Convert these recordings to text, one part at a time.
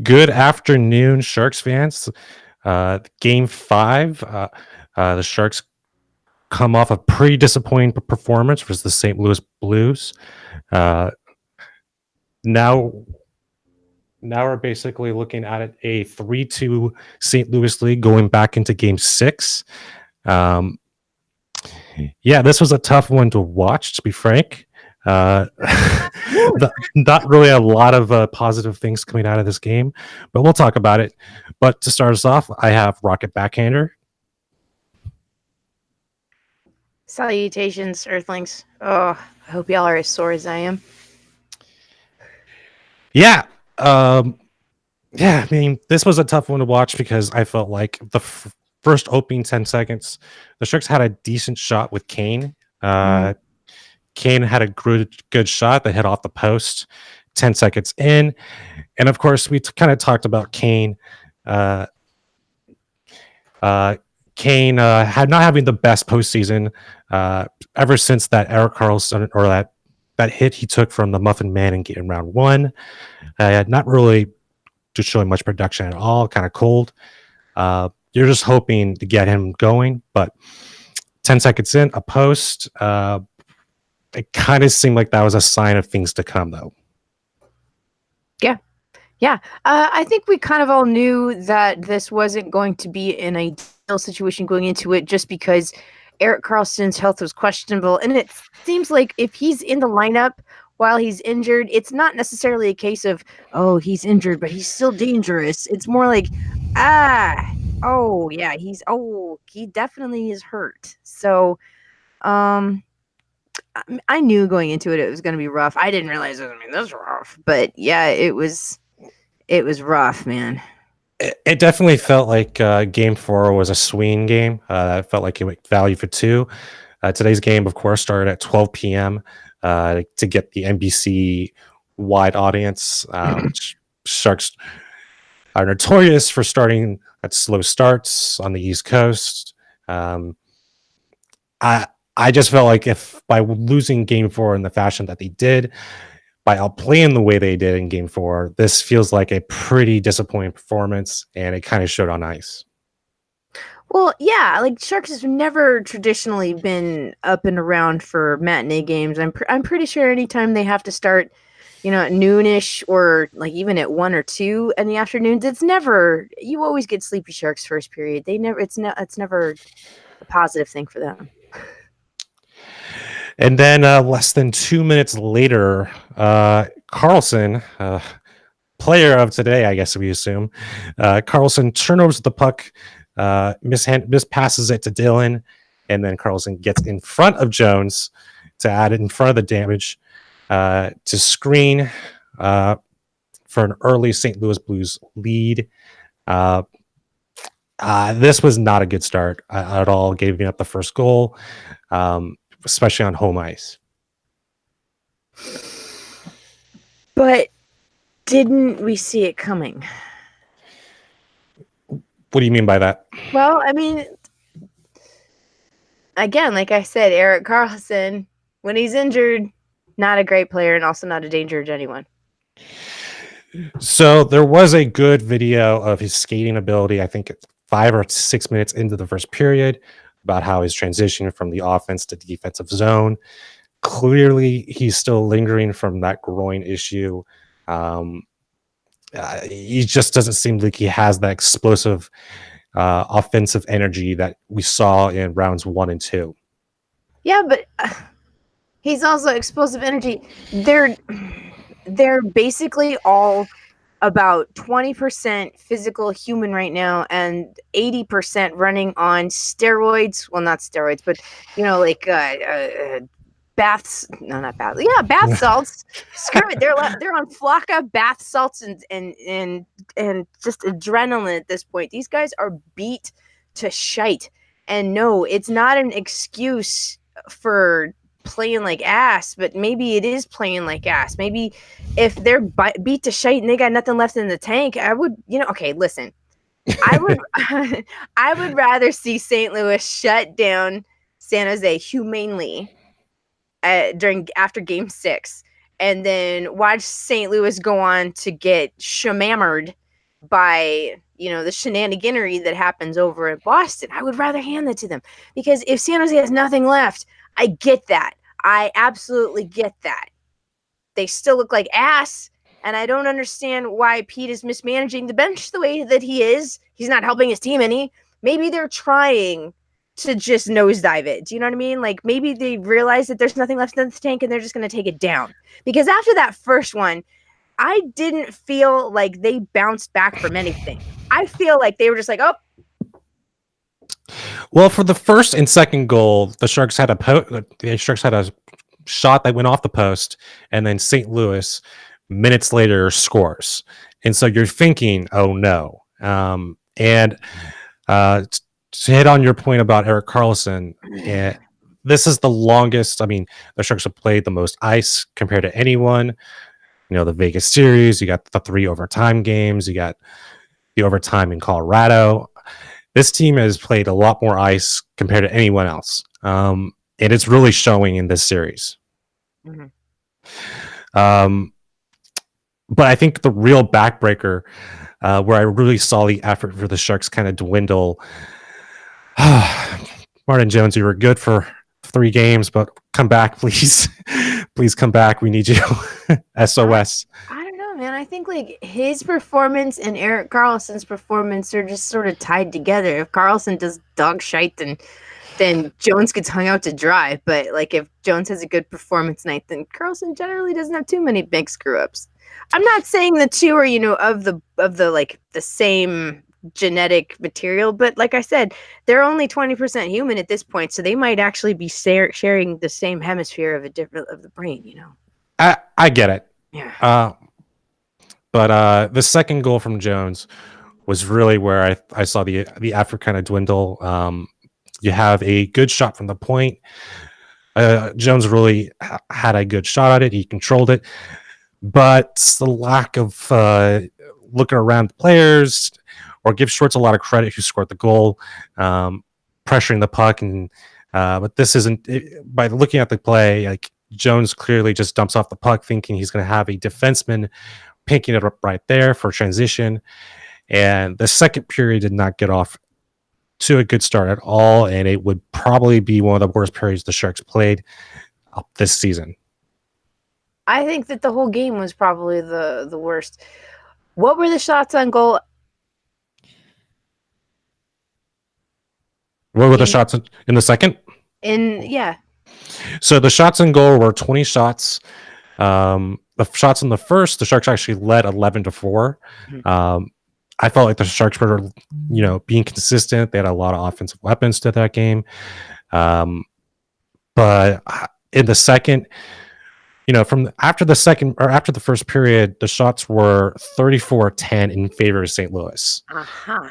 Good afternoon, Sharks fans. Game 5, the Sharks come off a pretty disappointing performance versus the St. Louis Blues. Uh, now, now we're basically looking at a 3-2 St. Louis lead going back into Game 6. Um, yeah, this was a tough one to watch, to be frank. Not really a lot of positive things coming out of this game, but we'll talk about it. But to start us off, I have Rocket Backhander. Salutations, Earthlings. Oh, I hope y'all are as sore as I am. Yeah. I mean, this was a tough one to watch because I felt like the first opening 10 seconds, the Sharks had a decent shot with Kane. Kane had a good shot that hit off the post 10 seconds in. And of course, we kind of talked about Kane. Kane had not having the best postseason ever since that Erik Karlsson or that hit he took from the Muffin Man in round 1. Not really just showing much production at all, kind of cold. You're just hoping to get him going, but 10 seconds in, a post. It kind of seemed like that was a sign of things to come, though. Yeah. I think we kind of all knew that this wasn't going to be an ideal situation going into it just because Erik Karlsson's health was questionable. And it seems like if he's in the lineup while he's injured, it's not necessarily a case of, oh, he's injured, but he's still dangerous. It's more like, he definitely is hurt. So, I knew going into it was going to be rough. I didn't realize it was going to be this rough, but yeah, it was rough, man. It definitely felt like Game 4 was a swing game. It felt like it went value for 2. Today's game, of course, started at 12 p.m. To get the NBC wide audience. Sharks are notorious for starting at slow starts on the East Coast. I just felt like if by losing Game 4 in the fashion that they did, by outplaying the way they did in Game 4, this feels like a pretty disappointing performance, and it kind of showed on ice. Well, yeah, like Sharks have never traditionally been up and around for matinee games. I'm pretty sure anytime they have to start, at noonish or like even at 1 or 2 in the afternoons, it's never. You always get sleepy Sharks first period. It's never a positive thing for them. And then less than 2 minutes later, Karlsson, player of today, I guess we assume, Karlsson turnovers the puck, mispasses it to Dylan, and then Karlsson gets in front of Jones to add it in front of the damage to screen for an early St. Louis Blues lead. This was not a good start at all, giving up the first goal. Especially on home ice. But didn't we see it coming? What do you mean by that? Well, I mean, again, like I said, Erik Karlsson, when he's injured, not a great player and also not a danger to anyone. So there was a good video of his skating ability, I think it's 5 or 6 minutes into the first period, about how he's transitioning from the offense to defensive zone. Clearly, he's still lingering from that groin issue. He just doesn't seem like he has that explosive offensive energy that we saw in rounds 1 and 2. Yeah, but he's also explosive energy. They're basically all about 20% physical human right now and 80% running on steroids. Well, not steroids, but like baths. No, not baths. Yeah, bath salts. Screw it. They're on Flocka bath salts and just adrenaline at this point. These guys are beat to shite. And no, it's not an excuse for playing like ass, but maybe it is playing like ass. Maybe if they're beat to shite and they got nothing left in the tank, I would, okay, listen. I would rather see St. Louis shut down San Jose humanely after Game 6, and then watch St. Louis go on to get shamammered by, the shenaniganery that happens over at Boston. I would rather hand that to them, because if San Jose has nothing left, I get that. I absolutely get that. They still look like ass, and I don't understand why Pete is mismanaging the bench the way that he is. He's not helping his team any. Maybe they're trying to just nosedive it. Do you know what I mean? Like, maybe they realize that there's nothing left in the tank and they're just going to take it down. Because after that first one, I didn't feel like they bounced back from anything. I feel like they were just like, oh. Well, for the first and second goal, the Sharks had a shot that went off the post, and then St. Louis minutes later scores. And so you're thinking, oh no. And to hit on your point about Erik Karlsson, this is the longest. I mean, the Sharks have played the most ice compared to anyone. The Vegas series, you got the 3 overtime games, you got the overtime in Colorado. This team has played a lot more ice compared to anyone else. And it's really showing in this series. Mm-hmm. But I think the real backbreaker, where I really saw the effort for the Sharks kind of dwindle. Martin Jones, you were good for 3 games, but come back, please. Please come back. We need you. SOS. I don't know, man. I think like his performance and Erik Karlsson's performance are just sort of tied together. If Karlsson does dog shite, then Jones gets hung out to dry. But like if Jones has a good performance night, then Karlsson generally doesn't have too many big screw ups. I'm not saying the two are, of the like the same genetic material, but like I said, they're only 20% human at this point, so they might actually be sharing the same hemisphere of the brain. I get it. Yeah. But the second goal from Jones was really where I saw the effort kind of dwindle. You have a good shot from the point. Jones really had a good shot at it. He controlled it, but the lack of looking around the players, or give Schwartz a lot of credit who scored the goal, pressuring the puck, and but this isn't by looking at the play. Like Jones clearly just dumps off the puck, thinking he's going to have a defenseman picking it up right there for transition, and the second period did not get off to a good start at all, and it would probably be one of the worst periods the Sharks played this season. I think that the whole game was probably the worst. What were the shots on goal? What were the shots in the second? So the shots in goal were 20 shots. The shots in the first, the Sharks actually led 11-4. Mm-hmm. I felt like the Sharks were, being consistent. They had a lot of offensive weapons to that game. But in the second, after the first period, the shots were 34-10 in favor of St. Louis. Uh-huh.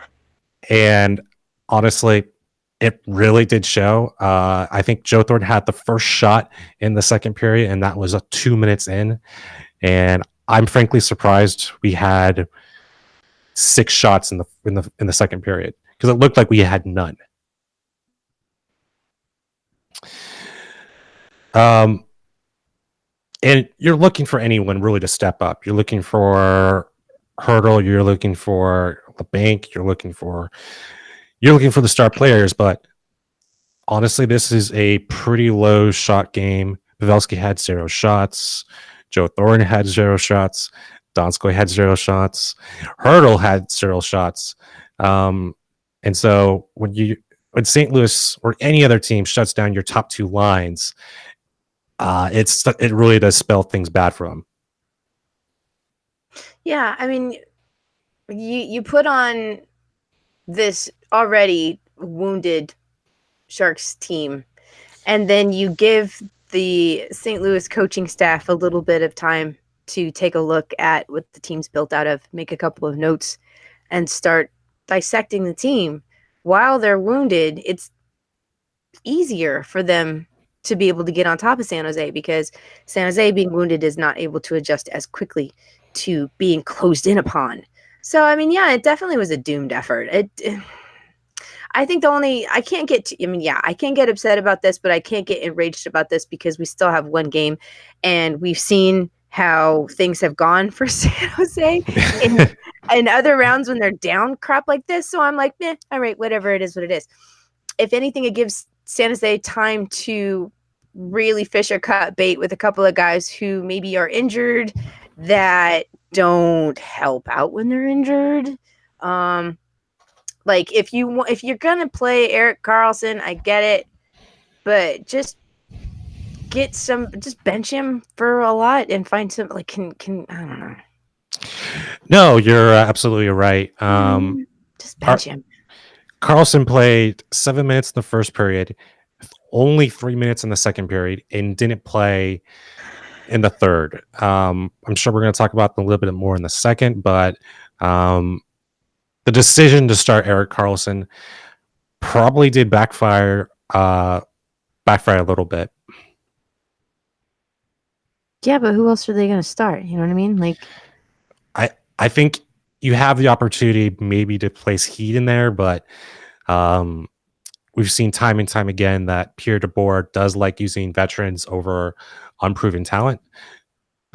And honestly, it really did show. I think Joe Thornton had the first shot in the second period, and that was 2 minutes in. And I'm frankly surprised we had 6 shots in the second period, because it looked like we had none. And you're looking for anyone really to step up. You're looking for Hurdle. You're looking for the bank. You're looking for the star players. But honestly, this is a pretty low shot game. Pavelski had 0 shots. Joe Thornton had 0 shots. Donskoy had 0 shots. Hurdle had 0 shots. And so when St. Louis or any other team shuts down your top 2 lines, it really does spell things bad for them. Yeah, I mean, you put on this already wounded Sharks team, and then you give the St. Louis coaching staff a little bit of time to take a look at what the team's built out of, make a couple of notes, and start dissecting the team while they're wounded. It's easier for them to be able to get on top of San Jose, because San Jose being wounded is not able to adjust as quickly to being closed in upon. So, I mean, yeah, it definitely was a doomed effort. I think I can't get upset about this, but I can't get enraged about this, because we still have one game, and we've seen how things have gone for San Jose in other rounds when they're down crap like this. So I'm like, all right, whatever it is, what it is. If anything, it gives San Jose time to really fish or cut bait with a couple of guys who maybe are injured that don't help out when they're injured. Like if you're gonna play Erik Karlsson, I get it, but just bench him for a lot and find some like can I don't know. No, you're absolutely right. Just bench him. Carlson played 7 minutes in the first period, only 3 minutes in the second period, and didn't play in the third. I'm sure we're going to talk about them a little bit more in the second, but the decision to start Erik Karlsson probably did backfire a little bit. Yeah, but who else are they going to start? You know what I mean? Like, I think you have the opportunity maybe to place Heat in there, but we've seen time and time again that Pierre DeBoer does like using veterans over unproven talent.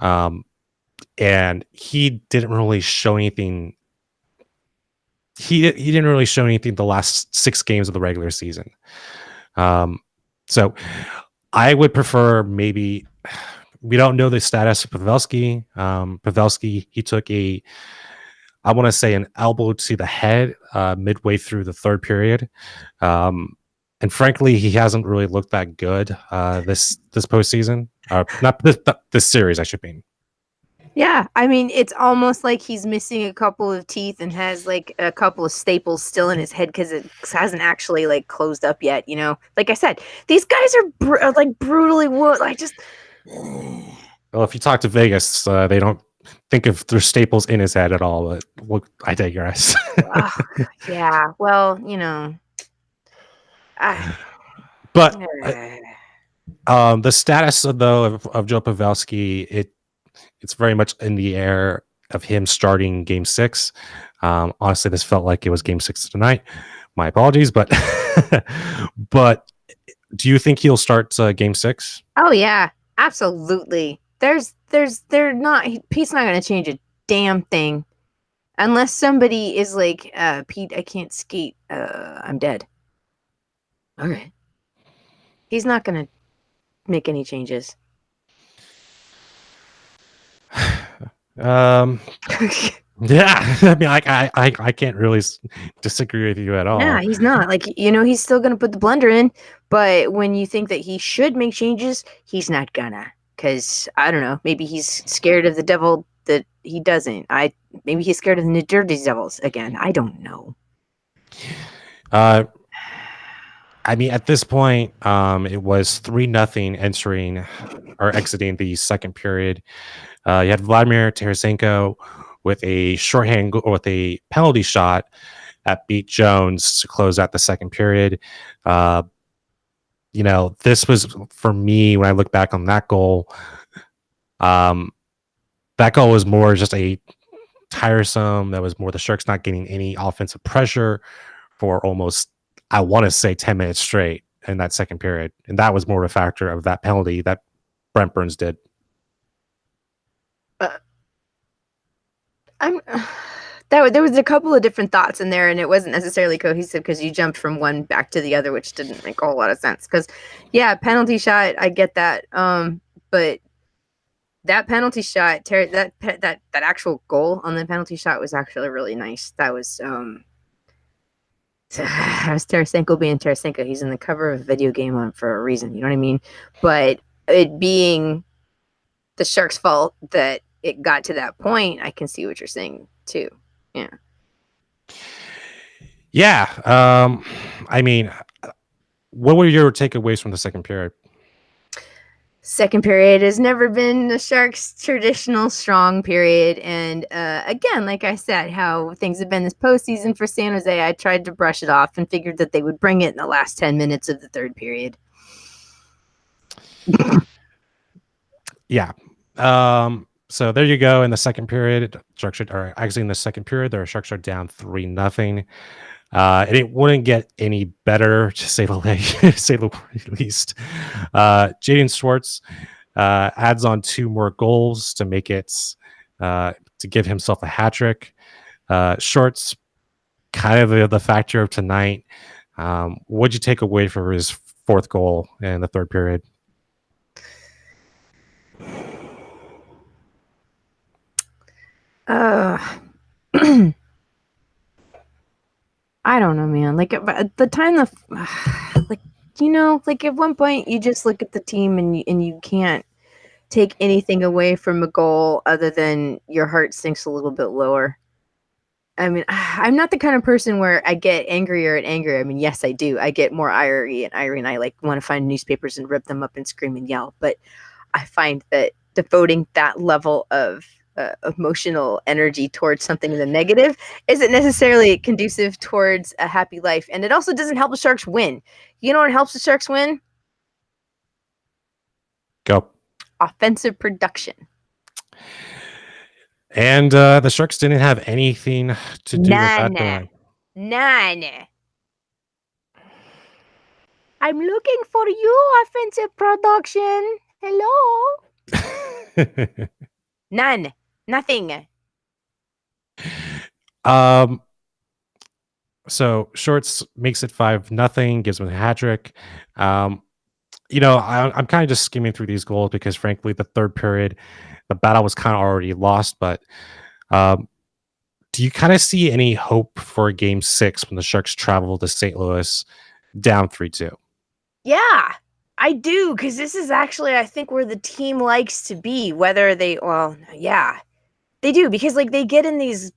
And he didn't really show anything. He didn't really show anything the last 6 games of the regular season. So I would prefer maybe, we don't know the status of Pavelski. Pavelski, he took I want to say an elbow to the head midway through the third period. And frankly, he hasn't really looked that good this postseason. Not this series, I should mean. Yeah, I mean, it's almost like he's missing a couple of teeth and has like a couple of staples still in his head because it hasn't actually like closed up yet. You know, like I said, these guys are like brutally wood. Like just. Well, if you talk to Vegas, they don't think of their staples in his head at all. But I digress. Yeah, well, you know. But the status of Joe Pavelski, it's very much in the air of him starting Game 6. Honestly, this felt like it was Game 6 tonight. My apologies, but but do you think he'll start Game 6? Oh yeah, absolutely. He's not going to change a damn thing unless somebody is like, Pete, I can't skate. I'm dead. All right. He's not going to make any changes. Yeah, I mean, I can't really disagree with you at all. Yeah, he's not. Like, you know, he's still going to put the blender in, but when you think that he should make changes, he's not gonna. Because, I don't know, maybe he's scared of the devil that he doesn't. Maybe he's scared of the New Jersey Devils again. I don't know. I mean, at this point, it was 3-0 entering or exiting the second period. You had Vladimir Tarasenko with a shorthand with a penalty shot that beat Jones to close out the second period. You know, this was, for me, when I look back on that goal, that goal was more just a tiresome. That was more the Sharks not getting any offensive pressure for almost, I want to say, 10 minutes straight in that second period. And that was more of a factor of that penalty that Brent Burns did. There was a couple of different thoughts in there, and it wasn't necessarily cohesive because you jumped from one back to the other, which didn't make a whole lot of sense. Because, yeah, penalty shot, I get that. But that penalty shot, that actual goal on the penalty shot was actually really nice. That was Tarasenko being Tarasenko. He's in the cover of a video game for a reason. You know what I mean? But it being the Sharks' fault that it got to that point, I can see what you're saying too. Yeah. Yeah. I mean, what were your takeaways from the second period? Second period has never been the Sharks' traditional strong period. And again, like I said, how things have been this postseason for San Jose, I tried to brush it off and figured that they would bring it in the last 10 minutes of the third period. Yeah. So there you go. In the second period, Sharks are actually in the second period, the Sharks are down 3-0. And it wouldn't get any better, to say the least. Jayden Schwartz adds on 2 more goals to make it to give himself a hat trick. Shorts, kind of the factor of tonight. What'd you take away from his fourth goal in the third period? I don't know, man. Like at the time, like like at one point you just look at the team and you can't take anything away from a goal other than your heart sinks a little bit lower. I mean, I'm not the kind of person where I get angrier and angrier. I mean, yes, I do. I get more irie, and I like want to find newspapers and rip them up and scream and yell. But I find that devoting that level of emotional energy towards something in the negative isn't necessarily conducive towards a happy life. And it also doesn't help the Sharks win. You know what helps the Sharks win? Go. Offensive production. And the Sharks didn't have anything to do with that tonight. None. I'm looking for you, offensive production. Hello? None. Nothing. So Shorts makes it 5-0, gives him a hat trick. I'm kind of just skimming through these goals because, frankly, the third period, the battle was kind of already lost. But do you kind of see any hope for Game 6 when the Sharks travel to St. Louis down 3-2? Yeah, I do, because this is actually, I think, where the team likes to be. Whether they, they do, because like they get in these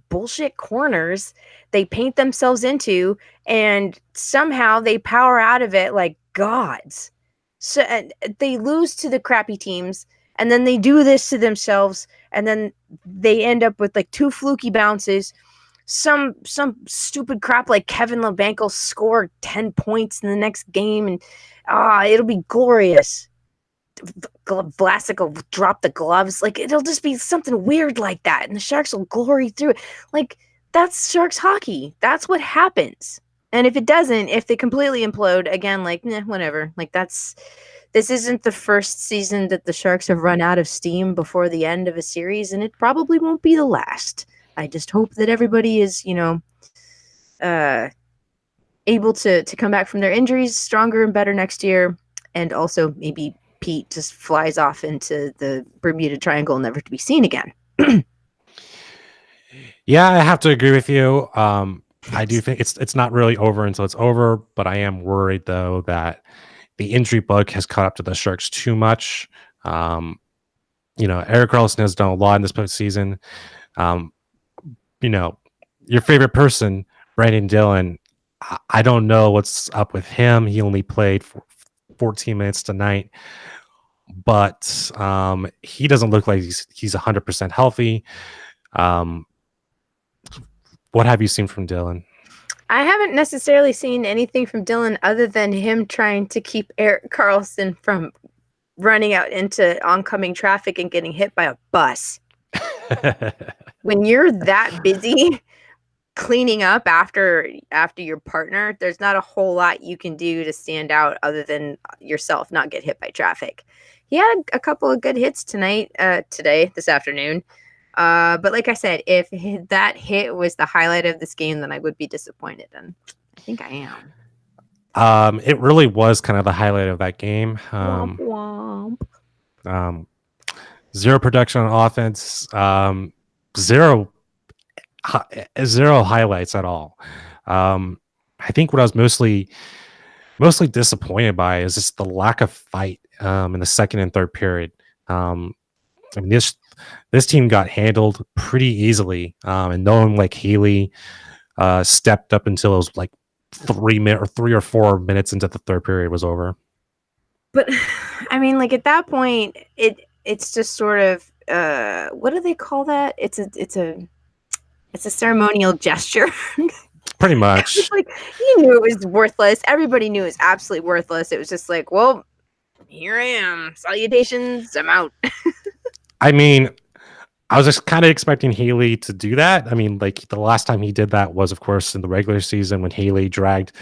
bullshit corners they paint themselves into, and somehow they power out of it like gods. So and they lose to the crappy teams, and then they do this to themselves, and then they end up with like 2 fluky bounces. Some stupid crap like Kevin LeBanc will score 10 points in the next game, and it'll be glorious. Vlasic will drop the gloves. Like, it'll just be something weird like that, and the Sharks will glory through it. Like, that's Sharks hockey. That's what happens. And if it doesn't, if they completely implode again, like, whatever. Like, this isn't the first season that the Sharks have run out of steam before the end of a series, and it probably won't be the last. I just hope that everybody is, able to come back from their injuries stronger and better next year. And also maybe Pete just flies off into the Bermuda Triangle, never to be seen again. Yeah, I have to agree with you. I do think it's not really over until it's over, but I am worried though that the injury bug has caught up to the Sharks too much. Erik Karlsson has done a lot in this postseason. Your favorite person, Brandon Dillon, I don't know what's up with him. He only played for 14 minutes tonight, but he doesn't look like he's 100% healthy. What have you seen from Dillon? I haven't necessarily seen anything from Dillon other than him trying to keep Erik Karlsson from running out into oncoming traffic and getting hit by a bus. When you're that busy cleaning up after your partner, there's not a whole lot you can do to stand out other than yourself not get hit by traffic. He had a couple of good hits this afternoon. But like I said, if that hit was the highlight of this game, then I would be disappointed, and I think I am. It really was kind of the highlight of that game. Womp womp. Zero production on offense. Zero highlights at all. I think what I was mostly disappointed by is just the lack of fight in the second and third period. This team got handled pretty easily, and no one like Haley stepped up until it was like 3 or 4 minutes into the third period was over. But I mean, like at that point, it's just sort of what do they call that? It's a ceremonial gesture. Pretty much. Like, you knew it was worthless. Everybody knew it was absolutely worthless. It was just like, well, here I am. Salutations. I'm out. I mean, I was just kind of expecting Haley to do that. I mean, like the last time he did that was, of course, in the regular season when Haley dragged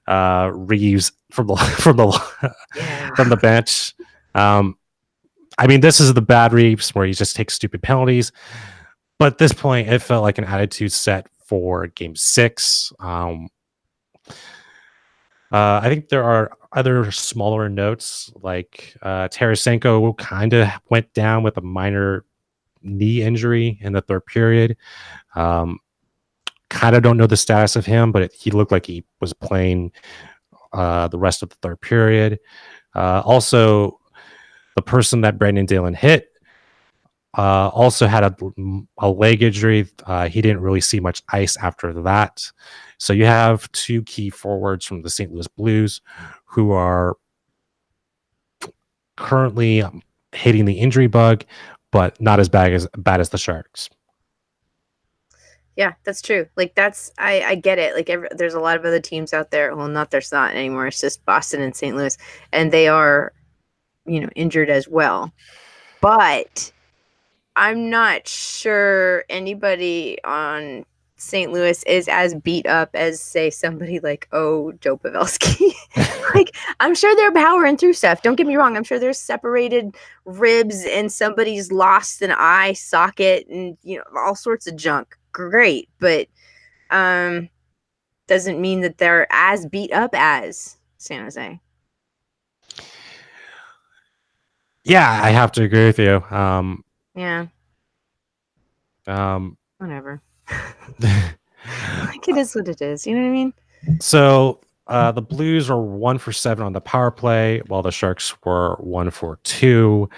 Reeves from the bench. I mean, this is the bad Reeves where he just takes stupid penalties. But at this point, it felt like an attitude set for Game 6. I think there are other smaller notes, like Tarasenko kind of went down with a minor knee injury in the third period. Kind of don't know the status of him, but he looked like he was playing the rest of the third period. Also, the person that Brandon Dillon hit also had a leg injury. He didn't really see much ice after that. So you have two key forwards from the St. Louis Blues who are currently hitting the injury bug, but not as bad as the Sharks. Yeah, that's true. Like I get it. Like there's a lot of other teams out there. Well, there's not anymore. It's just Boston and St. Louis, and they are, injured as well. But I'm not sure anybody on St. Louis is as beat up as, say, somebody like Joe Pavelski. Like, I'm sure they're powering through stuff. Don't get me wrong. I'm sure there's separated ribs and somebody's lost an eye socket and all sorts of junk. Great, but doesn't mean that they're as beat up as San Jose. Yeah, I have to agree with you. Yeah. Whatever. Like, it is what it is. You know what I mean? So the Blues are 1 for 7 on the power play, while the Sharks were 1 for 2.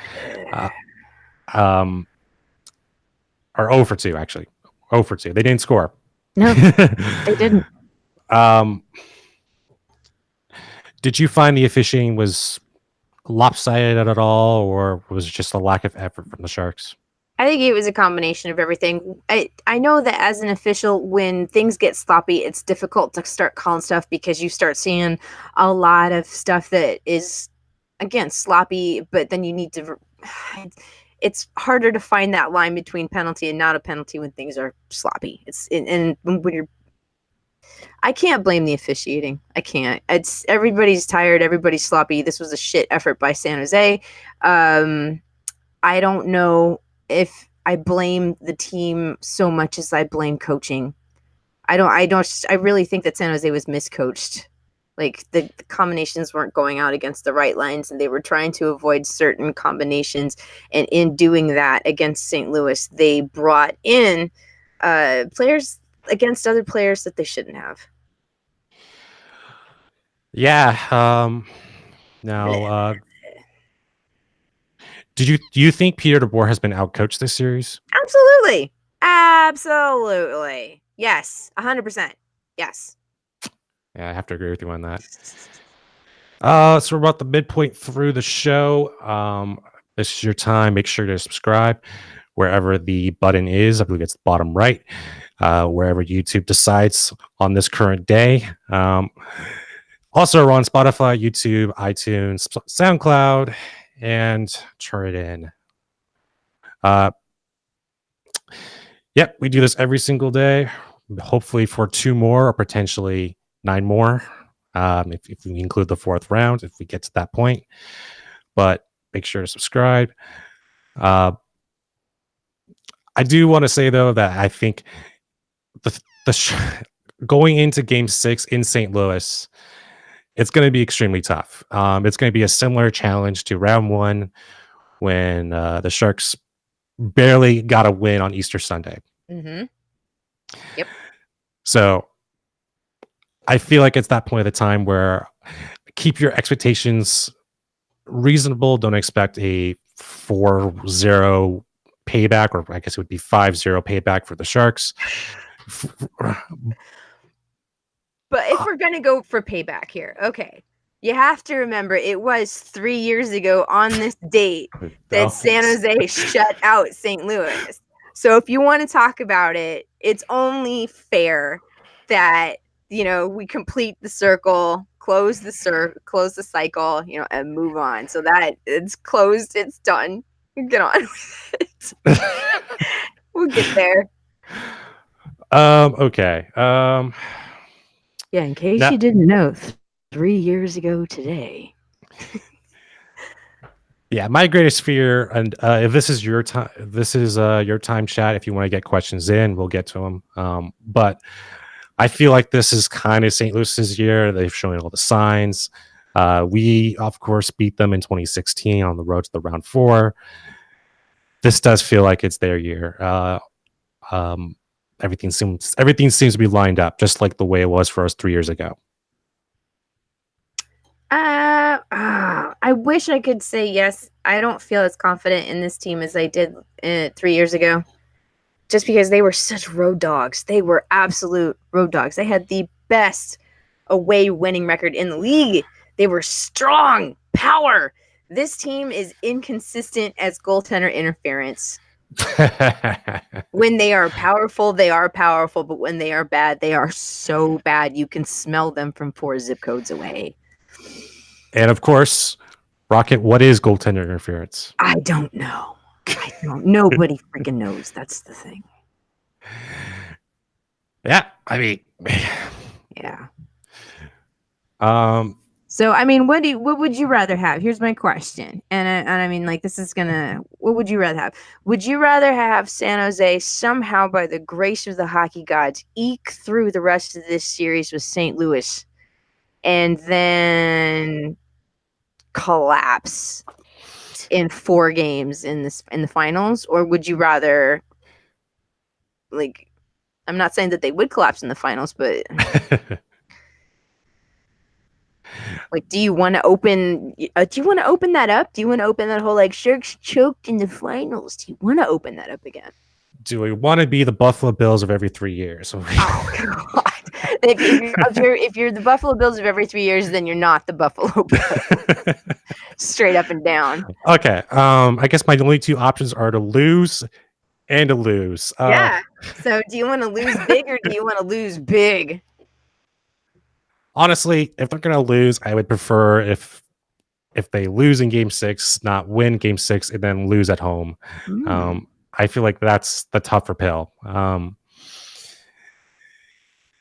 Or 0 for 2, actually. 0 for 2. They didn't score. No, they didn't. Did you find the officiating was lopsided at all, or was it just a lack of effort from the Sharks? I think it was a combination of everything. I know that as an official, when things get sloppy, it's difficult to start calling stuff because you start seeing a lot of stuff that is, again, sloppy, but then you need to... It's harder to find that line between penalty and not a penalty when things are sloppy. And when you're... I can't blame the officiating. I can't. Everybody's tired. Everybody's sloppy. This was a shit effort by San Jose. I don't know if I blame the team so much as I blame coaching. I really think that San Jose was miscoached. Like the combinations weren't going out against the right lines, and they were trying to avoid certain combinations. And in doing that against St. Louis, they brought in players against other players that they shouldn't have. Yeah. Now, do you think Peter DeBoer has been outcoached this series? Absolutely. Yes, 100%. Yes. Yeah, I have to agree with you on that. So we're about the midpoint through the show. This is your time. Make sure to subscribe wherever the button is. I believe it's the bottom right, wherever YouTube decides on this current day. Also, we're on Spotify, YouTube, iTunes, SoundCloud, and turn it in. Yep, we do this every single day, hopefully for 2 more or potentially 9 more, if we include the 4th round, if we get to that point. But make sure to subscribe. I do want to say, though, that I think going into Game 6 in St. Louis, it's going to be extremely tough. It's going to be a similar challenge to round 1 when the Sharks barely got a win on Easter Sunday. Mm-hmm. Yep. So I feel like it's that point of the time where keep your expectations reasonable. Don't expect a 4-0 payback, or I guess it would be 5-0 payback for the Sharks. But if we're going to go for payback here, okay, you have to remember it was 3 years ago on this date that San Jose shut out St. Louis. So if you want to talk about it, it's only fair that, we complete the circle, close the cycle, and move on. So that it's closed, it's done. Get on with it. We'll get there. Okay. Yeah, in case you didn't know, 3 years ago today. Yeah, my greatest fear, and if this is your time, your time, chat. If you want to get questions in, we'll get to them. But I feel like this is kind of St. Louis's year. They've shown all the signs. We, of course, beat them in 2016 on the road to the round 4. This does feel like it's their year. Everything seems to be lined up, just like the way it was for us 3 years ago. I wish I could say yes. I don't feel as confident in this team as I did 3 years ago. Just because they were such road dogs. They were absolute road dogs. They had the best away winning record in the league. They were strong, power. This team is inconsistent as goaltender interference. When they are powerful, they are powerful. But when they are bad, they are so bad. You can smell them from 4 zip codes away. And of course, Rocket, what is goaltender interference? I don't know. Nobody freaking knows. That's the thing. Yeah, I mean, yeah. So I mean, what would you rather have? Here's my question, and I mean, like, this is gonna. What would you rather have? Would you rather have San Jose somehow, by the grace of the hockey gods, eke through the rest of this series with St. Louis, and then collapse in 4 games in the finals, or would you rather, like, I'm not saying that they would collapse in the finals, but like, do you want to open that up? Do you want to open that whole, like, Sharks choked in the finals? Do you want to open that up again? Do we want to be the Buffalo Bills of every 3 years? Oh God! If you're the Buffalo Bills of every 3 years, then you're not the Buffalo Bills. Straight up and down. Okay. I guess my only 2 options are to lose and to lose. Yeah. So do you want to lose big or do you want to lose big? Honestly, if they're gonna lose, I would prefer if they lose in Game 6, not win Game 6, and then lose at home. I feel like that's the tougher pill.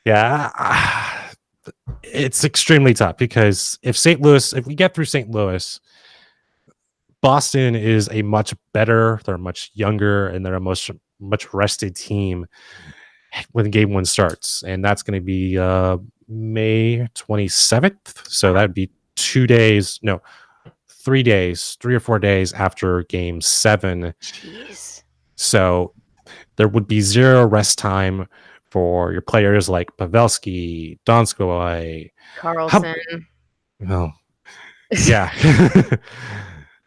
Yeah, it's extremely tough because if we get through St. Louis, Boston is a much better, they're much younger, and they're a much rested team when Game 1 starts, and that's going to be May 27th. So that would be 3 or 4 days after Game 7. Jeez. So there would be 0 rest time for your players like Pavelski, Donskoy, Carlson. Yeah.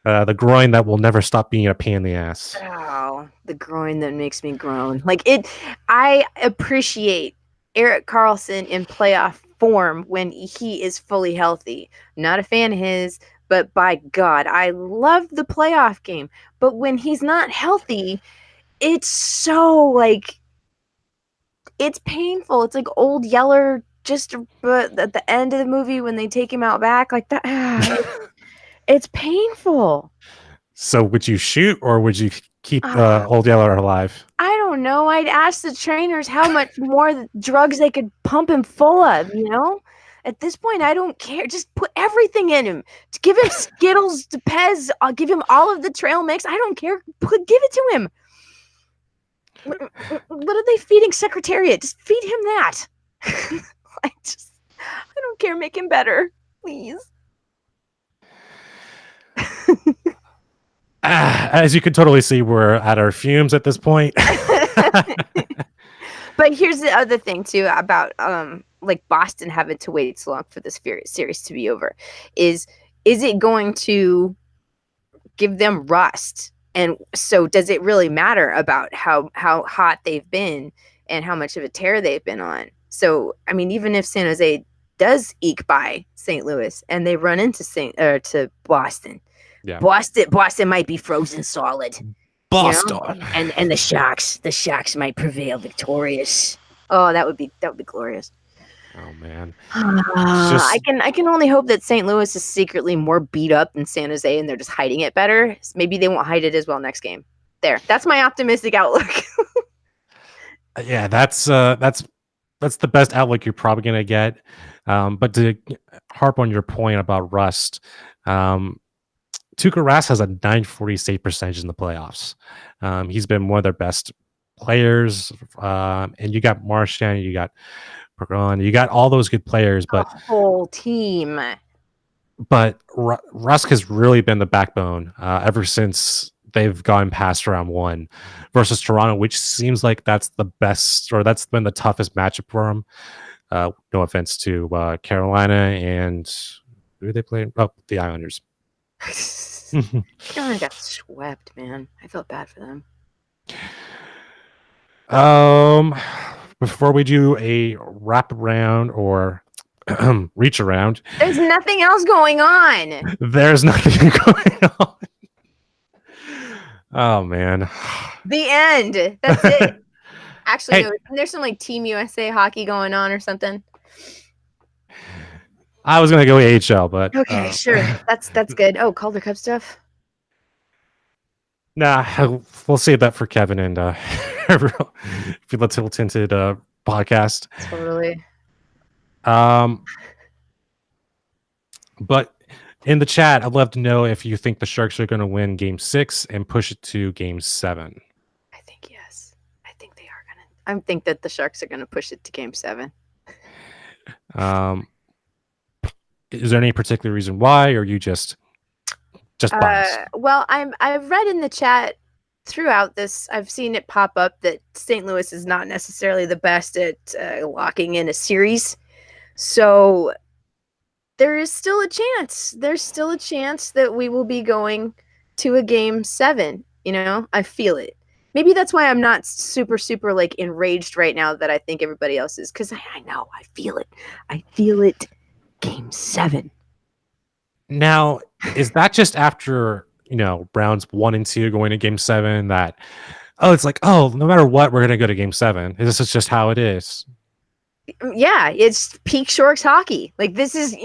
The groin that will never stop being a pain in the ass. Oh, the groin that makes me groan. I appreciate Erik Karlsson in playoff form when he is fully healthy. Not a fan of his, but by God, I love the playoff game. But when he's not healthy, it's so, like, it's painful. It's like Old Yeller just at the end of the movie when they take him out back, like that. It's painful. So would you shoot or would you keep Old Yeller alive? I don't know. I'd ask the trainers how much more drugs they could pump him full of, you know? At this point, I don't care. Just put everything in him. Just give him Skittles to Pez. I'll give him all of the trail mix. I don't care. Give it to him. What are they feeding Secretariat? Just feed him that. I don't care. Make him better, please. As you can totally see, we're at our fumes at this point. But here's the other thing too about like Boston having to wait so long for this series to be over. Is it going to give them rust? And so does it really matter about how hot they've been and how much of a tear they've been on? So I mean, even if San Jose does eke by St. Louis and they run into to Boston. Yeah. Boston might be frozen solid. Boston, you know? and the Sharks might prevail victorious. Oh, that would be glorious. Oh man, I can only hope that St. Louis is secretly more beat up than San Jose, and they're just hiding it better. Maybe they won't hide it as well next game. That's my optimistic outlook. Yeah, that's the best outlook you're probably gonna get. But to harp on your point about rust, Tuukka Rask has a 940 save percentage in the playoffs. He's been one of their best players. And you got Martinet, you got Perron, you got all those good players, The whole team. but Rusk has really been the backbone ever since they've gone past round one versus Toronto, which seems like that's the best, or that's been the toughest matchup for him. No offense to Carolina and who they play? Oh, the Islanders. Carolina got swept, man. I felt bad for them. Before we do a wrap around or reach around, there's nothing else going on. There's nothing going on. Oh man. The end. That's it. Actually, no, there's some like Team USA hockey going on or something. I was gonna go AHL, but okay, sure. That's good. Oh, Calder Cup stuff. Nah, we'll save that for Kevin and Feel Tilt Tinted podcast. Totally. But in the chat, I'd love to know if you think the Sharks are going to win Game 6 and push it to Game 7. I think yes. I think they are gonna. I think that the Sharks are gonna push it to Game 7. Is there any particular reason why, or you just biased? Well, I've read in the chat throughout this, I've seen it pop up that St. Louis is not necessarily the best at locking in a series. So there is still a chance. There's still a chance that we will be going to a Game 7. You know, I feel it. Maybe that's why I'm not super like enraged right now that I think everybody else is, because I know, I feel it. I feel it. Game 7. Now, is that just after, rounds 1 and 2 going to Game 7 that, it's like, no matter what, we're going to go to Game 7? This is just how it is. Yeah, it's peak Sharks hockey. Like, this is,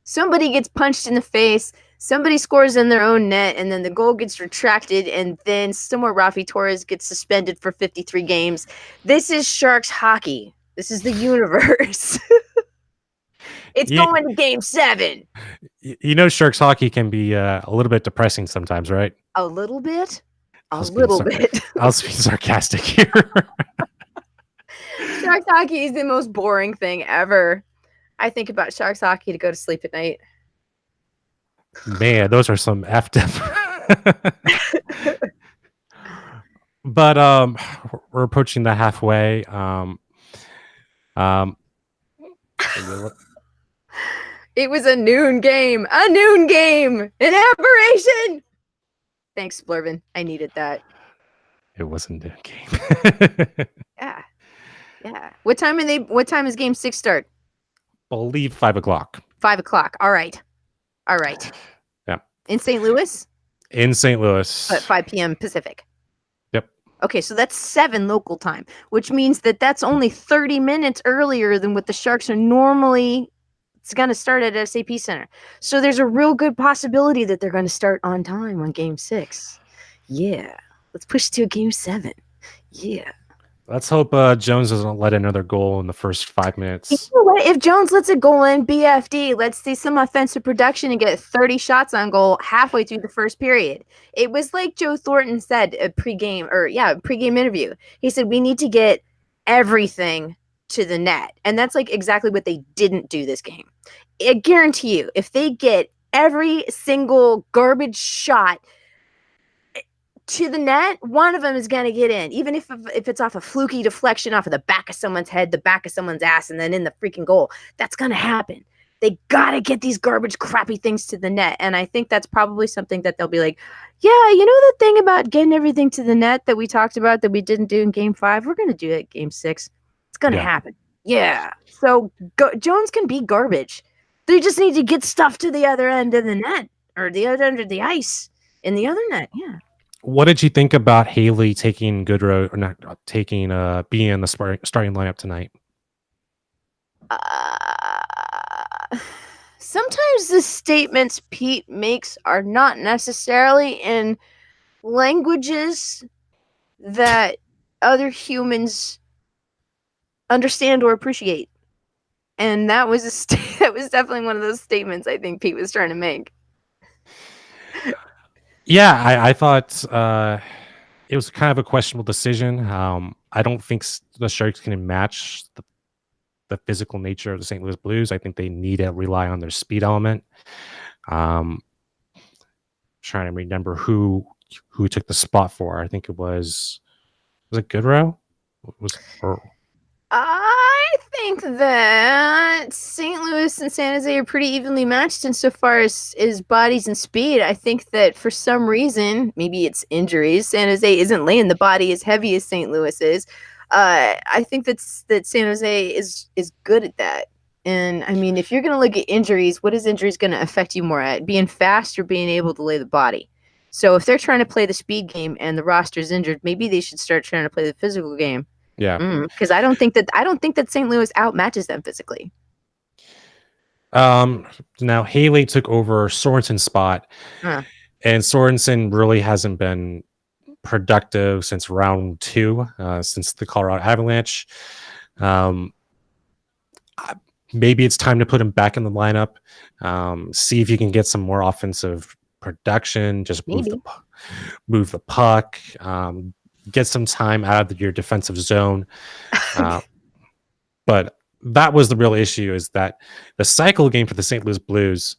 somebody gets punched in the face, somebody scores in their own net, and then the goal gets retracted, and then somewhere Rafi Torres gets suspended for 53 games. This is Sharks hockey. This is the universe. It's going to Game 7. Sharks hockey can be a little bit depressing sometimes, right? A little bit? A little bit. I was being sarcastic here. Sharks hockey is the most boring thing ever. I think about Sharks hockey to go to sleep at night. Man, those are some effed up. But we're approaching the halfway. It was a noon game. An aberration. Thanks, Splurvin. I needed that. It wasn't a game. Yeah. What time is Game 6 start? Believe 5:00. 5:00. All right. Yeah. In St. Louis? In St. Louis. At 5 p.m. Pacific. Yep. Okay, so that's 7 local time, which means that that's only 30 minutes earlier than what the Sharks are normally. It's going to start at SAP Center. So there's a real good possibility that they're going to start on time on Game 6. Yeah. Let's push to a Game 7. Yeah. Let's hope Jones doesn't let another goal in the first 5 minutes. You know what? If Jones lets a goal in, BFD, let's see some offensive production and get 30 shots on goal halfway through the first period. It was like Joe Thornton said a pregame interview. He said, we need to get everything to the net. And that's like exactly what they didn't do this game. I guarantee you, if they get every single garbage shot to the net, one of them is going to get in, even if it's off a fluky deflection off of the back of someone's head, the back of someone's ass, and then in the freaking goal. That's going to happen. They got to get these garbage, crappy things to the net. And I think that's probably something that they'll be like, yeah, the thing about getting everything to the net that we talked about that we didn't do in Game 5, we're going to do it Game 6. It's going to happen. Yeah. So Jones can be garbage. They just need to get stuff to the other end of the net, or the other end of the ice in the other net. Yeah. What did you think about Haley taking Goodrow, or not taking being in the starting lineup tonight? Sometimes the statements Pete makes are not necessarily in languages that other humans understand or appreciate. And that was that was definitely one of those statements I think Pete was trying to make. Yeah, I thought it was kind of a questionable decision. I don't think the Sharks can match the physical nature of the St. Louis Blues. I think they need to rely on their speed element. Trying to remember who took the spot for. I think it was it Goodrow? I think that St. Louis and San Jose are pretty evenly matched insofar as bodies and speed. I think that for some reason, maybe it's injuries, San Jose isn't laying the body as heavy as St. Louis is. I think that San Jose is good at that. And I mean, if you're going to look at injuries, what is injuries going to affect you more at? Being fast or being able to lay the body? So if they're trying to play the speed game and the roster's injured, maybe they should start trying to play the physical game. Yeah, because I don't think that St. Louis outmatches them physically. Now Haley took over Sorensen's spot, and Sorensen really hasn't been productive since round 2, since the Colorado Avalanche. Maybe it's time to put him back in the lineup. See if you can get some more offensive production. Just move the puck. Get some time out of your defensive zone. But that was the real issue, is that the cycle game for the St. Louis Blues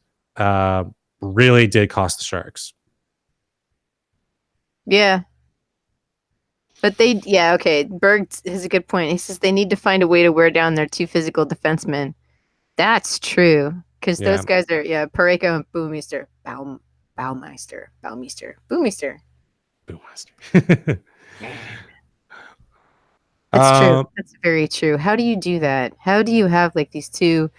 really did cost the Sharks. Yeah. But Berg has a good point. He says they need to find a way to wear down their 2 physical defensemen. That's true. Because those guys are, Pareko and Boomeister. Boomeister. That's true. That's very true. How do you do that? How do you have like these 2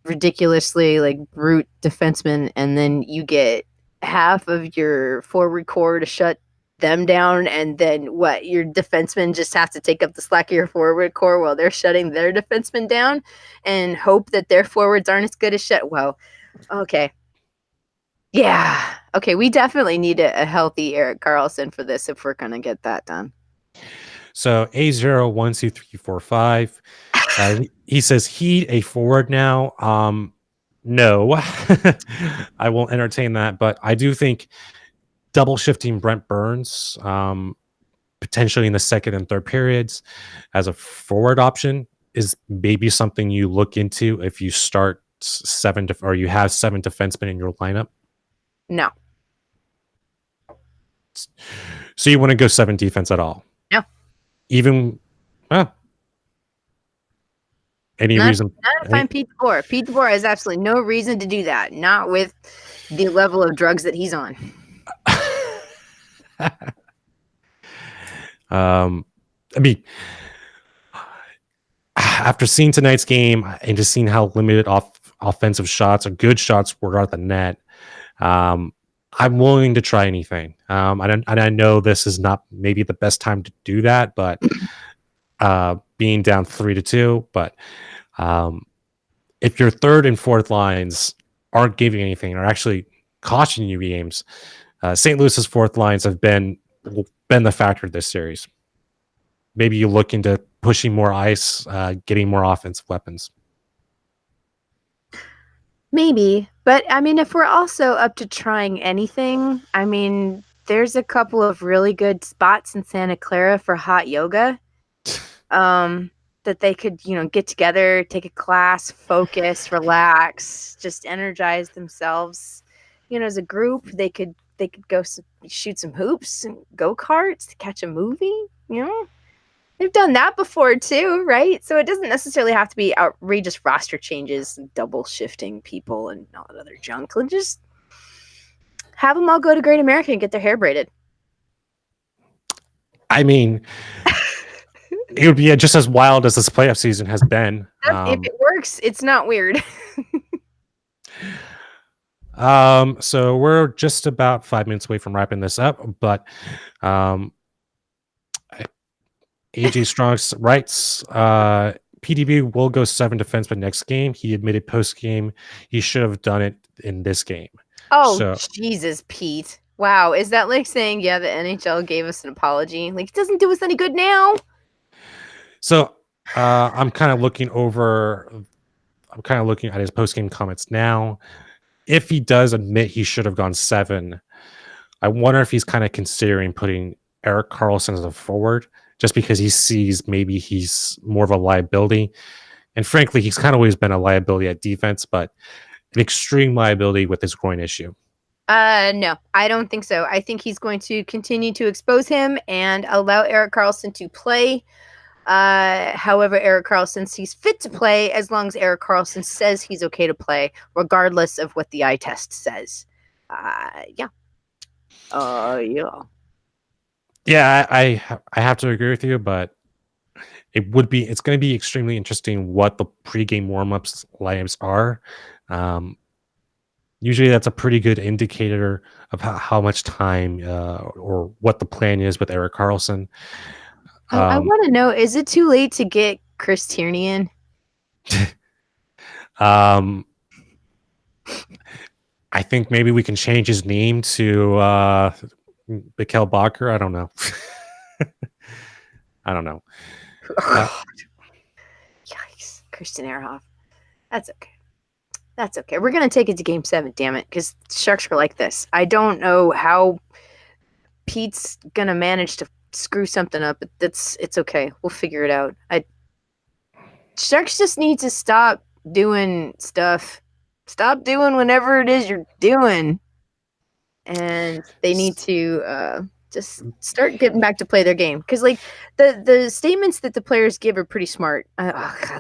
ridiculously like brute defensemen, and then you get half of your forward core to shut them down, and then what? Your defensemen just have to take up the slack of your forward core while they're shutting their defensemen down, and hope that their forwards aren't as good as shut. Well, okay. Yeah. Okay, we definitely need a healthy Erik Karlsson for this if we're going to get that done. So A012345, he says he a forward now. No, I won't entertain that, but I do think double shifting Brent Burns, potentially in the second and third periods as a forward option, is maybe something you look into if you start 7 or you have 7 defensemen in your lineup. No. So you want to go 7 defense at all? No. Even any reason? Not if I'm Pete DeBoer. Pete DeBoer has absolutely no reason to do that. Not with the level of drugs that he's on. I mean, after seeing tonight's game and just seeing how limited offensive shots or good shots were at the net, I'm willing to try anything. And I know this is not maybe the best time to do that, but being down 3-2, but if your third and fourth lines aren't giving anything or actually costing you games, St. Louis's fourth lines have been the factor of this series. Maybe you look into pushing more ice, getting more offensive weapons. Maybe, but I mean, if we're also up to trying anything, I mean, there's a couple of really good spots in Santa Clara for hot yoga. That they could, get together, take a class, focus, relax, just energize themselves. As a group, they could go shoot some hoops and go-karts, catch a movie. They've done that before too, right? So it doesn't necessarily have to be outrageous roster changes, double shifting people, and all that other junk. Let's just have them all go to Great America and get their hair braided. I mean, it would be just as wild as this playoff season has been. If it works, it's not weird. So we're just about 5 minutes away from wrapping this up, but AJ Strong's writes, PDB will go 7 defensemen next game. He admitted post-game he should have done it in this game. Oh, Jesus, Pete. Wow. Is that like saying, the NHL gave us an apology? Like, it doesn't do us any good now. So I'm kind of looking over I'm kind of looking at his post-game comments now. If he does admit he should have gone 7, I wonder if he's kind of considering putting Eric Carlson as a forward just because he sees maybe he's more of a liability. And frankly, he's kind of always been a liability at defense, but an extreme liability with his groin issue. No, I don't think so. I think he's going to continue to expose him and allow Eric Carlson to play. However, Eric Carlson sees fit to play as long as Eric Carlson says he's okay to play, regardless of what the eye test says. Yeah. Yeah. Yeah, I have to agree with you, but it's going to be extremely interesting what the pregame warm-ups lineups are. Usually that's a pretty good indicator of how much time or what the plan is with Eric Carlson. I want to know, is it too late to get Chris Tierney in? I think maybe we can change his name to Mikkel Bakker. I don't know. I don't know. Yikes. Christian Ehrhoff. That's okay. That's okay. We're going to take it to game 7, damn it, because Sharks are like this. I don't know how Pete's going to manage to screw something up, but it's okay. We'll figure it out. Sharks just need to stop doing stuff. Stop doing whatever it is you're doing. And they need to just start getting back to play their game. Because like the statements that the players give are pretty smart.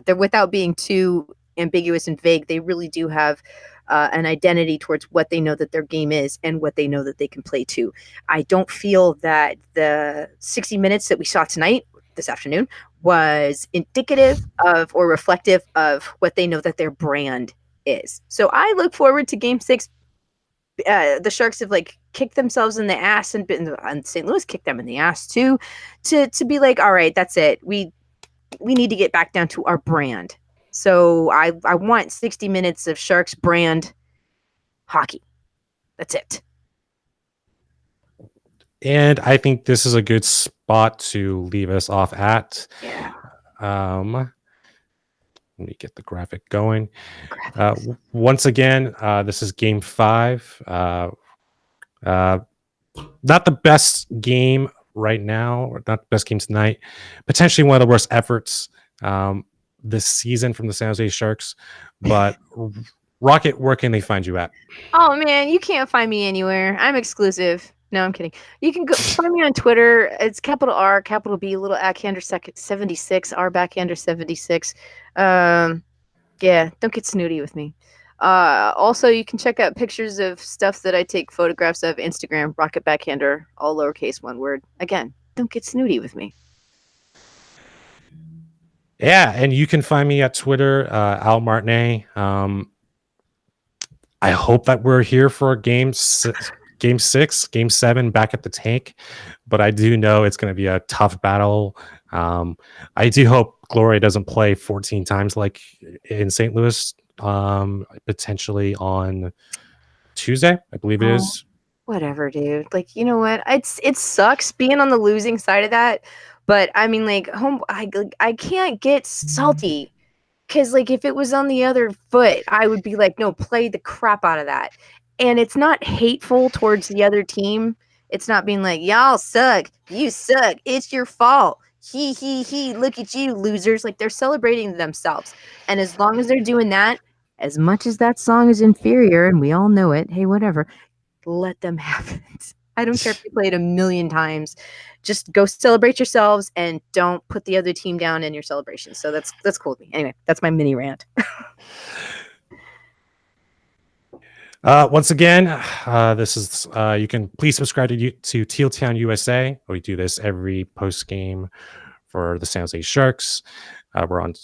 They're without being too ambiguous and vague. They really do have an identity towards what they know that their game is and what they know that they can play to. I don't feel that the 60 minutes that we saw tonight, this afternoon, was indicative of or reflective of what they know that their brand is. So I look forward to game 6. The Sharks have like kicked themselves in the ass and St. Louis kicked them in the ass too, to be like, all right, that's it. We need to get back down to our brand. So I want 60 minutes of Sharks brand hockey. That's it. And I think this is a good spot to leave us off at. Yeah. Let me get the graphic going. Once again, this is game 5. Not the best game right now, or not the best game tonight. Potentially one of the worst efforts this season from the San Jose Sharks. But Rocket, where can they find you at? Oh man, you can't find me anywhere. I'm exclusive. No, I'm kidding. You can go find me on Twitter. It's capital R, capital B, little Backhander 76, R Backhander 76. Yeah, don't get snooty with me. Also, you can check out pictures of stuff that I take photographs of. Instagram, Rocket Backhander, all lowercase, one word. Again, don't get snooty with me. Yeah, and you can find me at Twitter, Al Martinet. I hope that we're here for game 6, game 7 back at the tank, but I do know it's going to be a tough battle. I do hope Gloria doesn't play 14 times like in St. Louis, potentially on Tuesday, I believe it is. Whatever, dude. Like, you know what? It sucks being on the losing side of that, but I mean, like, I can't get salty. Because, like, if it was on the other foot, I would be like, no, play the crap out of that. And it's not hateful towards the other team. It's not being like, y'all suck. You suck. It's your fault. He. Look at you, losers. Like, they're celebrating themselves. And as long as they're doing that, as much as that song is inferior, and we all know it, hey, whatever, let them have it. I don't care if you play it a million times. Just go celebrate yourselves and don't put the other team down in your celebration. So that's cool with me. Anyway, that's my mini rant. Once again, this is you can please subscribe to Teal Town USA. We do this every post game for the San Jose Sharks. We're on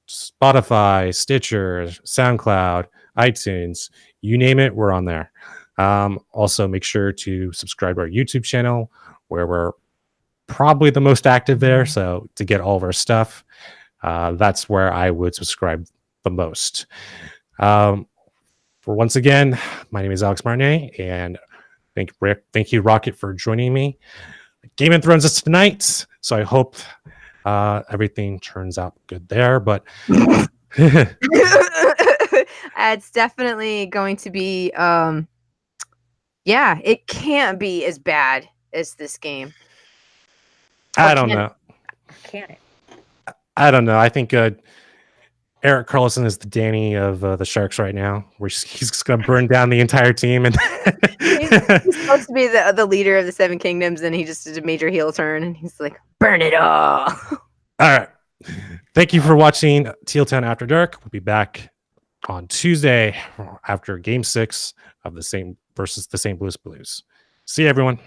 Spotify, Stitcher, SoundCloud, iTunes, you name it, we're on there. Also, make sure to subscribe to our YouTube channel, where we're probably the most active there. So to get all of our stuff, that's where I would subscribe the most. For once again, my name is Alex Martinet, and thank you, Rocket, for joining me. Game of Thrones is tonight, so I hope everything turns out good there. But It's definitely going to be yeah, it can't be as bad as this game. I Or don't can know. it? Can it? I don't know. I think Eric Carlson is the Danny of the Sharks right now, where he's just going to burn down the entire team. And He's supposed to be the leader of the Seven Kingdoms, and he just did a major heel turn, and he's like, "Burn it all." All right. Thank you for watching Teal Town After Dark. We'll be back on Tuesday after Game 6 of the same versus the St. Louis Blues. See you, everyone.